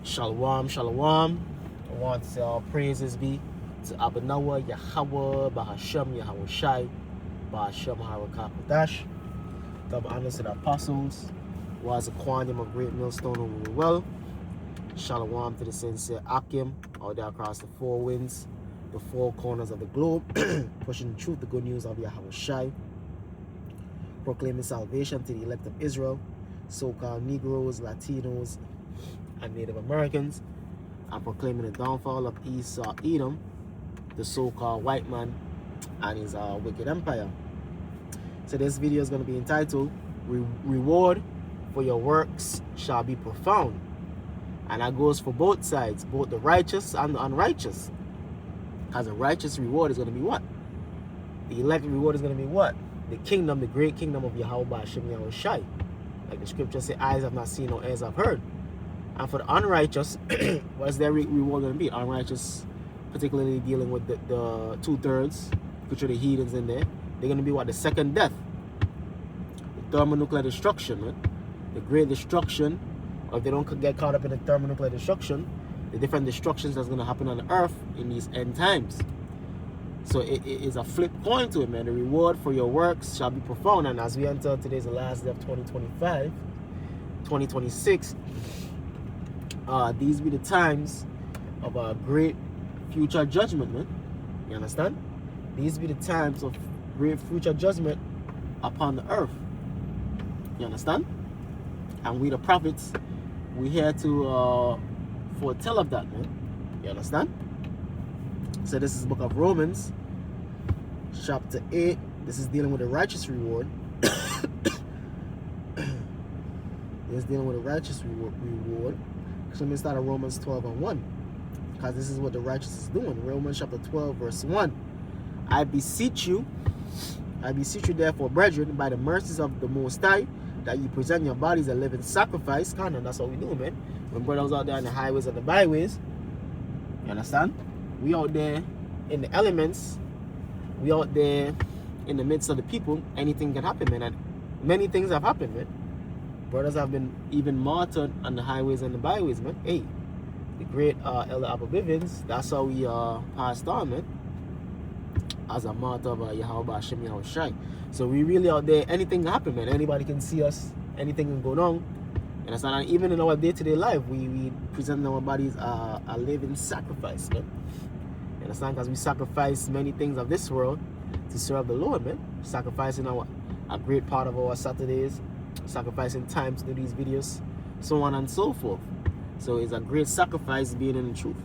Shalom, shalom. I want to say all praises be to Abanawa, Yahweh, Bahashem, Yahweh Shai, Bahashem, Harakapadash. Double honors to the apostles. Was a quantum of great millstone over the well. Shalom to the sincere Akim, all there across the four winds, the four corners of the globe, pushing the truth, the good news of Yahweh Shai, proclaiming salvation to the elect of Israel, so-called Negroes, Latinos, and Native Americans, and proclaiming the downfall of Esau Edom, the so-called white man, and his wicked empire. So this video is going to be entitled, Reward for Your Works Shall Be Profound. And that goes for both sides, both the righteous and the unrighteous. Because the righteous reward is going to be what? The elect reward is going to be what? The kingdom, the great kingdom of Yahweh Hashem Yahweh Shai. Like the scripture says, eyes have not seen, no ears have heard. And for the unrighteous, what is their reward going to be? Unrighteous, particularly dealing with the two-thirds, which are the heathens in there. They're going to be what? The second death. The thermonuclear destruction, right? The great destruction. Or if they don't get caught up in the thermonuclear destruction, the different destructions that's going to happen on the earth in these end times. So it is a flip coin to it, man. The reward for your works shall be profound. And as we enter today's the last day of 2025, 2026, these be the times of a great future judgment, man. You understand? These be the times of great future judgment upon the earth. You understand? And we the prophets, we here to foretell of that, man. You understand? So this is the book of Romans, chapter 8. This is dealing with the righteous reward. This is dealing with the righteous reward. So let me start at Romans 12 and 1. Because this is what the righteous is doing. Romans chapter 12, verse 1. I beseech you therefore, brethren, by the mercies of the Most High, that you present your bodies a living sacrifice. Kind of, that's what we do, man. When brothers out there on the highways and the byways, you understand? We out there in the elements. We out there in the midst of the people. Anything can happen, man. And many things have happened, man. Brothers have been even martyred on the highways and the byways, man. Hey, the great Elder Abba Bivens, that's how we passed on, man. As a martyr of Yahweh Hashem Yahweh Shai. So we really out there, anything can happen, man. Anybody can see us, anything can go wrong. You understand? And even in our day-to-day life, we present our bodies a living sacrifice, man. You understand? Because we sacrifice many things of this world to serve the Lord, man. Sacrificing a great part of our Saturdays, sacrificing time to do these videos, so on and so forth. So it's a great sacrifice being in the truth.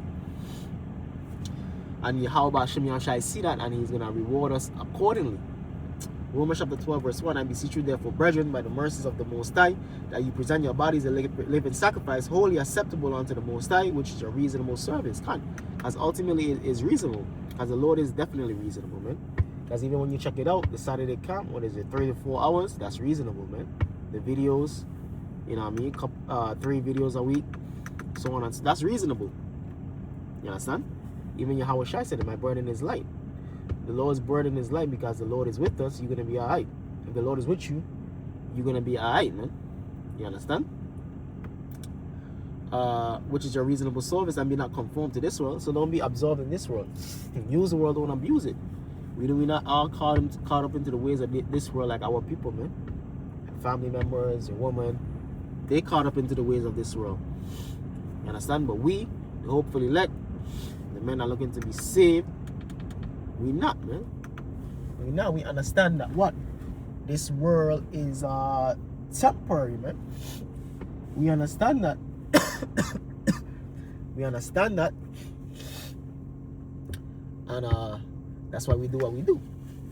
And Yahweh Hashem Yahweh Shai see that, and he's going to reward us accordingly. Romans chapter 12, verse 1. I beseech you therefore, brethren, by the mercies of the Most High, that you present your bodies a living sacrifice, wholly acceptable unto the Most High, which is a reasonable service. As ultimately it is reasonable. As the Lord is definitely reasonable, man. Because even when you check it out, the Saturday camp, what is it, 3 to 4 hours? That's reasonable, man. The videos, you know what I mean? 3 videos a week, so on and so. That's reasonable. You understand? Even Yahweh Shai said it, my burden is light. The Lord's burden is light because the Lord is with us, you're going to be alright. If the Lord is with you, you're going to be alright, man. You understand? Which is your reasonable service, and be not conformed to this world. So don't be absorbed in this world. Use the world, don't abuse it. We not all caught up into the ways of this world like our people, man. Family members, your woman, they caught up into the ways of this world. You understand? But we, the hopefully elect, the men are looking to be saved. We not, man. We understand that what? This world is temporary, man. We understand that. We understand that. And that's why we do what we do.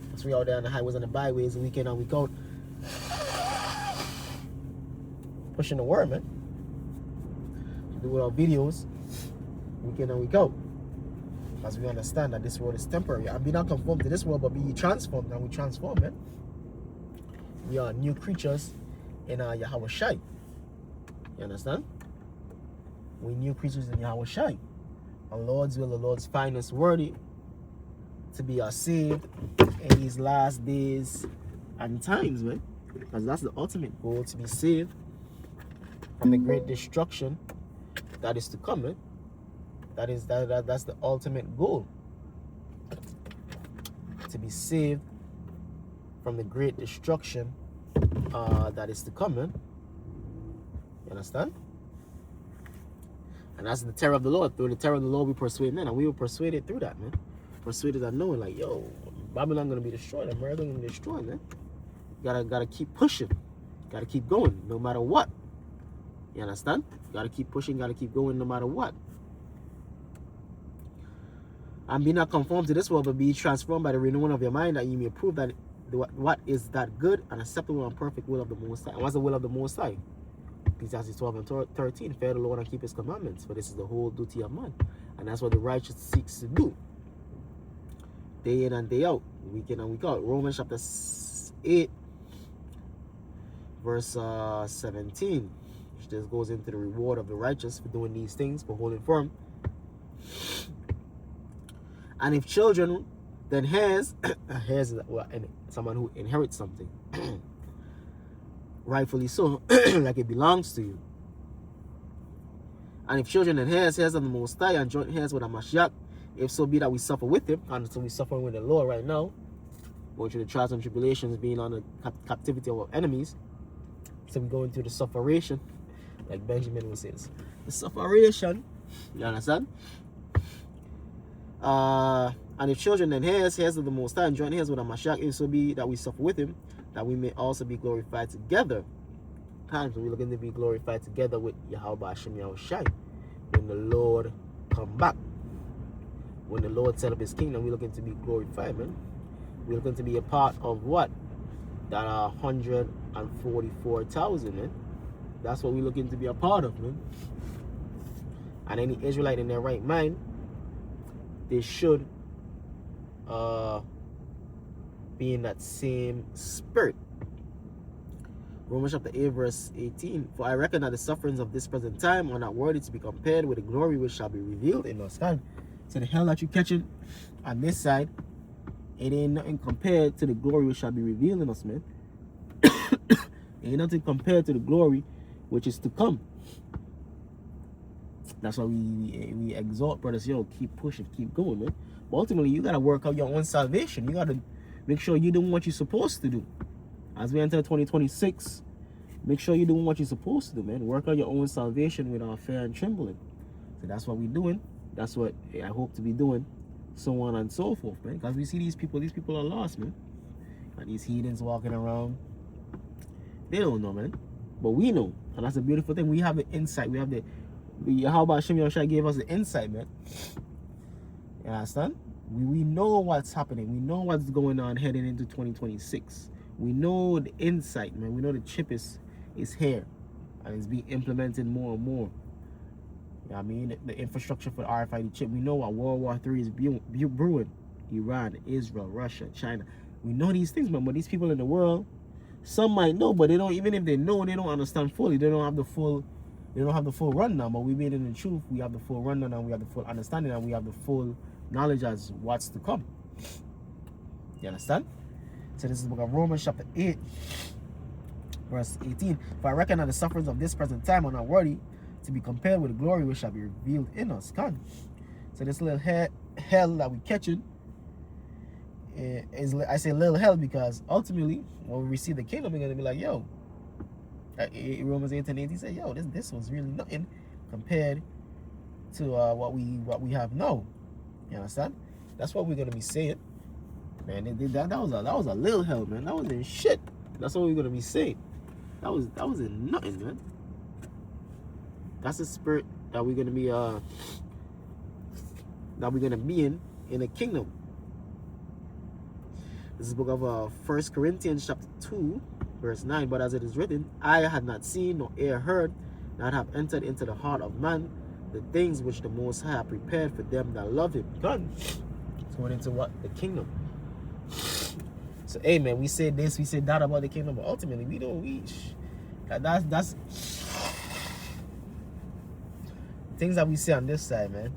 That's why we out there on the highways and the byways, week in and week out, pushing the word, man. We do our videos week in and week out. As we understand that this world is temporary. And be not conformed to this world, but be transformed. And we transform, man. We are new creatures in Yahweh Shai. You understand? We new creatures in Yahweh Shai. Our Lord's will, the Lord's finest worthy to be saved in these last days and times, man. Because that's the ultimate goal, to be saved from the great destruction that is to come, man. That's the ultimate goal. To be saved from the great destruction that is to come, man. You understand? And that's the terror of the Lord. Through the terror of the Lord we persuade men, and we were persuaded through that, man. Persuaded that knowing, like, yo, Babylon gonna be destroyed, America gonna be destroyed, man. You gotta keep pushing. Gotta keep going, no matter what. You understand? Gotta keep pushing, gotta keep going, no matter what. And be not conformed to this world, but be transformed by the renewing of your mind, that you may prove that what is that good and acceptable and perfect will of the Most High. And what's the will of the Most High? Ecclesiastes 12 and 13, fear the Lord and keep his commandments, for this is the whole duty of man. And that's what the righteous seeks to do. Day in and day out, week in and week out. Romans chapter 8, verse 17, which just goes into the reward of the righteous for doing these things, for holding firm. And if children, then heirs, heirs is someone who inherits something. Rightfully so, like it belongs to you. And if children and heirs of the Most High, and joint heirs with a Mashiach, if so be that we suffer with him, and so we suffering with the Lord right now, going through the trials and tribulations, being on the captivity of our enemies. So we go into the sufferation, like Benjamin would say, the sufferation. You understand? And if children and heirs of the Most High, and joint heirs with a Mashiach, if so be that we suffer with him, that we may also be glorified together. Times when we're looking to be glorified together with Yahweh Hashem Yahushai, when the Lord come back, when the Lord set up his kingdom, we're looking to be glorified, man. We're looking to be a part of what? That 144,000, man. That's what we're looking to be a part of, man. And any Israelite in their right mind, they should be in that same spirit. Romans chapter 8, verse 18. For I reckon that the sufferings of this present time are not worthy to be compared with the glory which shall be revealed in us. God, so the hell that you catching on this side, it ain't nothing compared to the glory which shall be revealed in us, man. Ain't nothing compared to the glory which is to come. That's why we exhort brothers, yo, keep pushing, keep going, man. But ultimately, you gotta work out your own salvation. You gotta make sure you're doing what you're supposed to do. As we enter 2026, make sure you're doing what you're supposed to do, man. Work out your own salvation with fear and trembling. So that's what we're doing. That's what I hope to be doing, so on and so forth, man. Because we see these people are lost, man. And these heathens walking around, they don't know, man. But we know. And that's a beautiful thing. We have the insight. We have how about Hashem Yahushua gave us the insight, man. You understand? We know what's happening. We know what's going on heading into 2026. We know the insight, man. We know the chip is here. And it's being implemented more and more. You know what I mean? The infrastructure for the RFID chip. We know what World War III is brewing. Iran, Israel, Russia, China. We know these things, man. But these people in the world, some might know, but they don't. Even if they know, they don't understand fully. They don't have the full rundown. But we made it in the truth. We have the full rundown, and we have the full understanding, and we have the full knowledge as what's to come. You understand? So this is the book of Romans chapter 8, verse 18. For I reckon that the sufferings of this present time are not worthy to be compared with the glory which shall be revealed in us. Come. So this little hell that we catching is, I say little hell because ultimately when we receive the kingdom, we're gonna be like, yo, Romans 8:18 said, yo, this was really nothing compared to what we have now. You understand? That's what we're gonna be saying, man. That was a little hell, man. That wasn't shit. That's what we're gonna be saying. That was in nothing, man. That's the spirit that we're gonna be in the kingdom. This is the book of 1 Corinthians chapter 2, verse 9. But as it is written, I had not seen nor ear heard, not have entered into the heart of man the things which the Most High prepared for them that love him. God, it's going into what? The kingdom. So, hey, man, we said this, we said that about the kingdom, but ultimately we don't reach. That's things that we say on this side, man,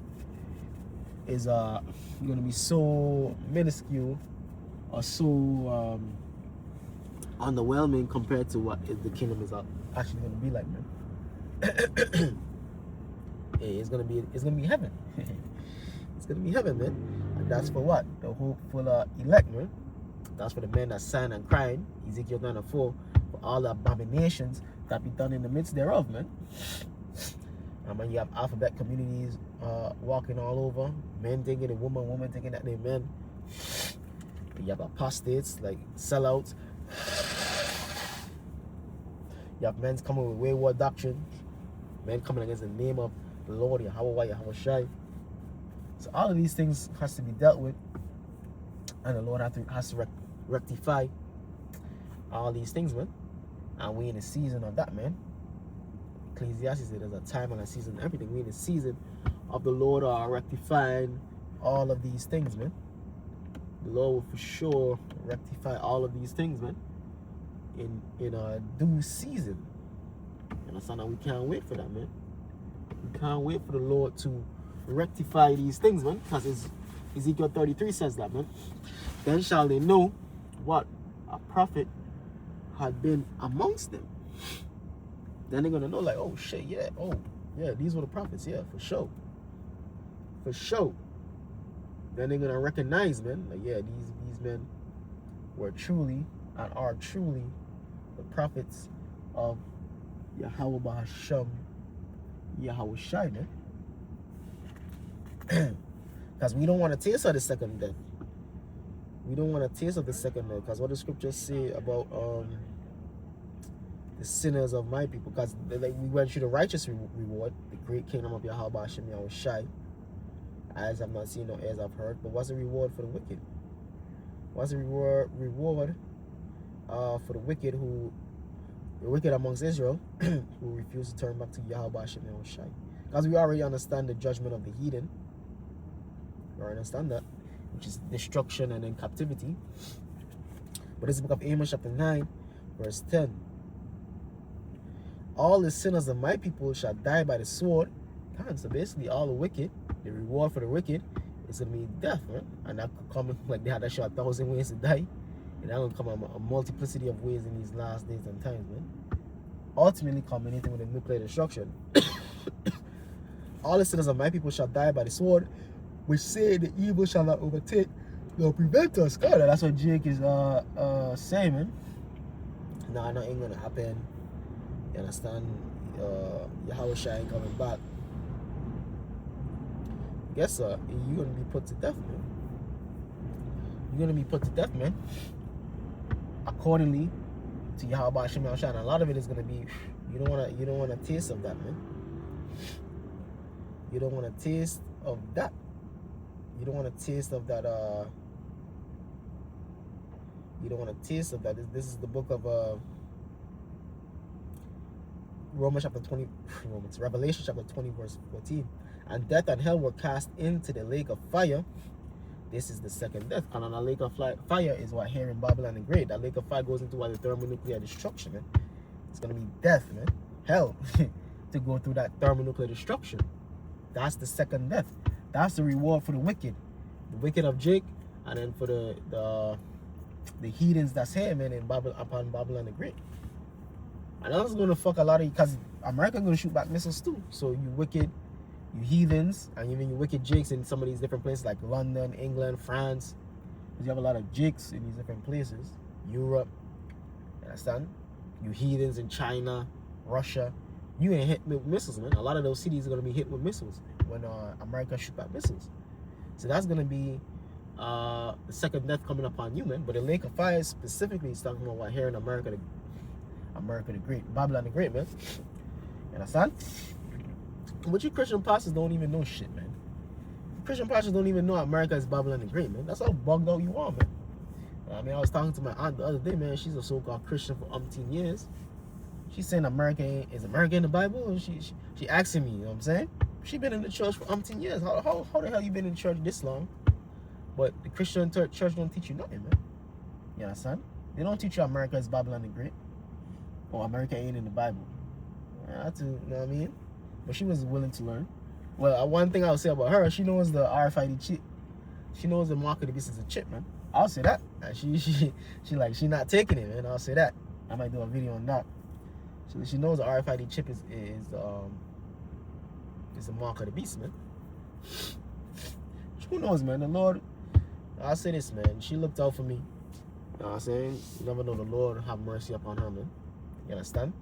is gonna be so minuscule or so underwhelming compared to what the kingdom is actually gonna be like, man. Hey, it's gonna be heaven. It's gonna be heaven, man. And that's for what? The hopeful elect, man. That's for the men that sighing and crying, Ezekiel 9:4, for all the abominations that be done in the midst thereof, man. And when you have alphabet communities walking all over, men thinking a woman thinking that they men. You have apostates, like sellouts. You have men coming with wayward doctrine, men coming against the name of the Lord, Yahweh Shai. So all of these things has to be dealt with, and the Lord has to rectify all these things, man. And we in the season of that, man. Ecclesiastes, there's a time and a season, everything. We in the season of the Lord rectifying all of these things, man. The Lord will for sure rectify all of these things, man, in a due season. You understand? And we can't wait for that, man. We can't wait for the Lord to rectify these things, man, because Ezekiel 33 says that, man. Then shall they know what a prophet had been amongst them. Then they're gonna know, like, oh shit, yeah, oh yeah, these were the prophets, yeah, for sure, for sure. Then they're gonna recognize, man, like, yeah, these men were truly and are truly the prophets of Yahweh Bahasham, Yahweh Shai, man. Because we don't want to taste of the second death. We don't want to taste of the second death. Because what the scriptures say about the sinners of my people, because like, we went through the righteous reward, the great kingdom of Yahweh Bahasham, Yahweh Shai. Eyes have not seen, no ears have heard. But what's the reward for the wicked? What's the reward for the wicked amongst Israel who refuse to turn back to Yahweh Bahasham, Yahweh Shai? Because we already understand the judgment of the heathen. We already understand that, which is destruction and then captivity. But this is the book of Amos chapter 9, verse 10. All the sinners of my people shall die by the sword. So basically all the wicked, the reward for the wicked is going to be death, man. And that could come, like they had to show 1,000 ways to die. And that will come a multiplicity of ways in these last days and times, man. Ultimately culminating with a nuclear destruction. All the sinners of my people shall die by the sword, which say the evil shall not overtake nor prevent us. God, that's what Jake is saying, man. No, nothing ain't going to happen. You understand? Yahweh Shai ain't coming back. Guess you're gonna be put to death, man. You're gonna be put to death, man. Accordingly to Yahweh Hashem Yahushua. And a lot of it is gonna be you don't wanna taste of that, man. You don't wanna taste of that. You don't wanna taste of that you don't wanna taste of that. This is the book of Revelation chapter 20, verse 14. And death and hell were cast into the lake of fire. This is the second death. And on the lake of fire is what here in Babylon the Great. That lake of fire goes into what the thermonuclear destruction, man. It's gonna be death, man. Hell to go through that thermonuclear destruction. That's the second death. That's the reward for the wicked. The wicked of Jake, and then for the heathens that's here, man, in upon Babylon the Great. And that's gonna fuck a lot of you, because America gonna shoot back missiles too. So you wicked, you heathens, and even you wicked jakes in some of these different places like London, England, France. Because you have a lot of jakes in these different places. Europe, you understand? You heathens in China, Russia. You ain't hit with missiles, man. A lot of those cities are gonna be hit with missiles when America shoot back missiles. So that's gonna be the second death coming upon you, man. But the lake of fire specifically is talking about what here in America the Great, Babylon the Great, man. You understand? But you Christian pastors don't even know shit, man. Christian pastors don't even know America is Babylon the Great, man. That's how bugged out you are, man. I mean, I was talking to my aunt the other day, man. She's a so-called Christian for umpteen years. She's saying is America in the Bible? And she asking me, you know what I'm saying? She been in the church for umpteen years. How the hell you been in church this long? But the Christian church don't teach you nothing, man. You understand? They don't teach you America is Babylon the Great. Or America ain't in the Bible. You know what I mean? But she was willing to learn. Well, one thing I would say about her, she knows the RFID chip. She knows the mark of the beast is a chip, man. I'll say that. And she not taking it, man. I'll say that. I might do a video on that. She knows the RFID chip is the mark of the beast, man. Who knows, man? The Lord, I'll say this, man. She looked out for me. You know what I'm saying? You never know, the Lord have mercy upon her, man. You understand?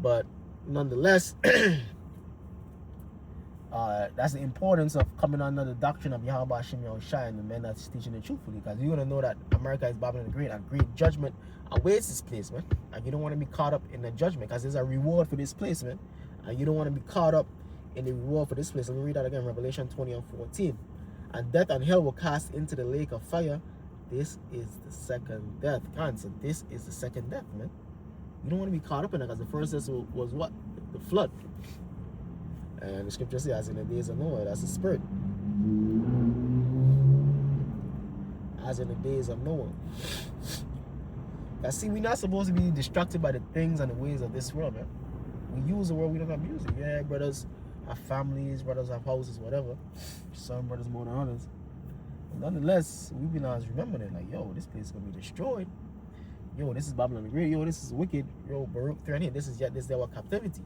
But nonetheless, that's the importance of coming under the doctrine of Yahweh Hashem Yahushua and the men that's teaching it truthfully. Because you're going to know that America is Babylon the Great, and great judgment awaits this place, man. And you don't want to be caught up in the judgment, because there's a reward for this place, man. And you don't want to be caught up in the reward for this place. Let me read that again, Revelation 20:14. And death and hell were cast into the lake of fire. This is the second death. So this is the second death, man. You don't want to be caught up in it, because the first death was what? The flood. And the scripture says, as in the days of Noah, that's the spirit. As in the days of Noah. Now see, we're not supposed to be distracted by the things and the ways of this world, man. We use the world, we don't abuse it. Yeah, brothers have families, brothers have houses, whatever. Some brothers more than others. But nonetheless, we be not remembering it, like, yo, this place is gonna be destroyed. Yo, this is Babylon the Great. Yo, this is wicked. Yo, Baruch 3 this is our captivity.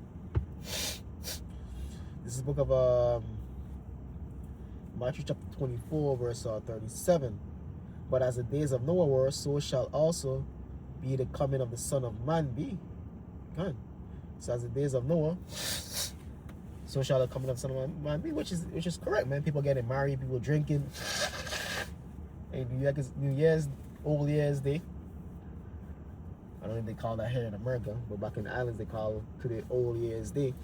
This is the book of Matthew chapter 24, verse 37. But as the days of Noah were, so shall also be the coming of the Son of Man be. God. So as the days of Noah, so shall the coming of the Son of Man be, which is correct, man. People getting married, people drinking. Hey, New Year's, Old Year's Day. I don't know if they call that here in America, but back in the islands they call today Old Year's Day.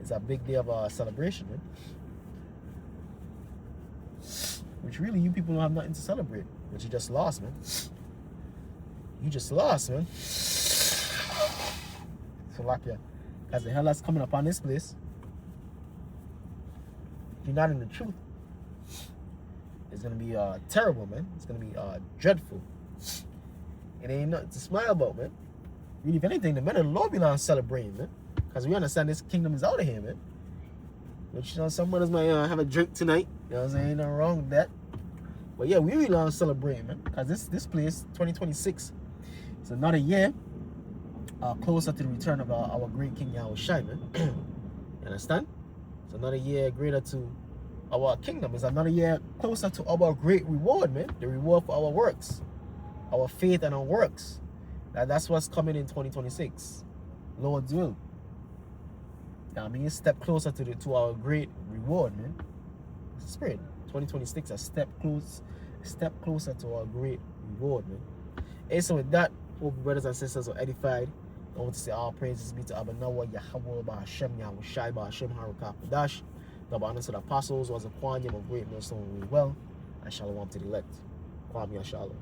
It's a big day of celebration, man. Which really you people don't have nothing to celebrate. But you just lost, man. You just lost, man. So like, yeah, as the hell that's coming upon this place, if you're not in the truth, it's gonna be terrible, man. It's gonna be dreadful. It ain't nothing to smile about, man. Really, if anything, the men of the Lord be not celebrating, man. Because we understand this kingdom is out of here, man. But you know, some brothers might have a drink tonight. You know what I'm saying? Ain't nothing wrong with that. But yeah, we really want to celebrate, man. Because this place, 2026, it's another year closer to the return of our great King Yahushua, man. You understand? It's another year greater to our kingdom. It's another year closer to our great reward, man. The reward for our works, our faith and our works. That's what's coming in 2026. Lord's will. I mean, a step closer to our great reward, man. Spirit. 2026, a step closer to our great reward, man. And so with that, hope brothers and sisters are edified. I want to say all praises be to Abba Noah, Yahweh, Bahashem, Yahushai, Bahashem, Haruka, Padash. Double honor to the apostles, was a Kwanyam of great millstone, well, and shalom to the elect. Kwam Yashalom.